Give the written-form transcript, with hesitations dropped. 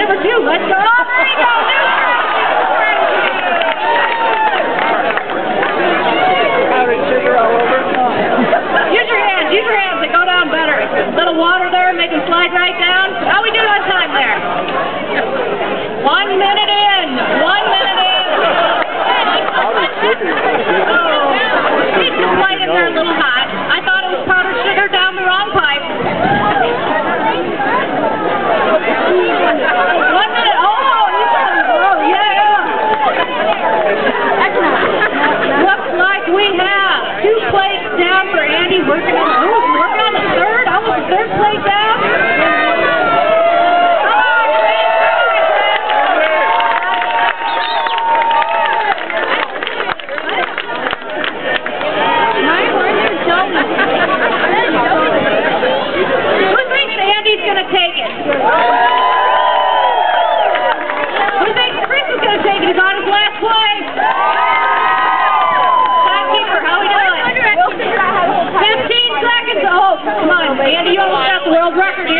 number 2. Let's go. Oh, there you go. Use your hands. Use your hands. They go down better. Little water there, make them slide right down. How we doing on time there? 1 minute in. 1 minute in. It's just light in there a little hot. I thought it was powdered sugar down the wrong pipe. 1 minute. Oh, yeah. Looks like we have 2 plates down for Andy. Working on the third. Almost the third plate down. Who thinks Andy's going to take it? Who thinks Chris is going to take it? He's on his last play. Keeper, how we doing? 15 seconds. Oh, come on, Andy, you almost got the world record here.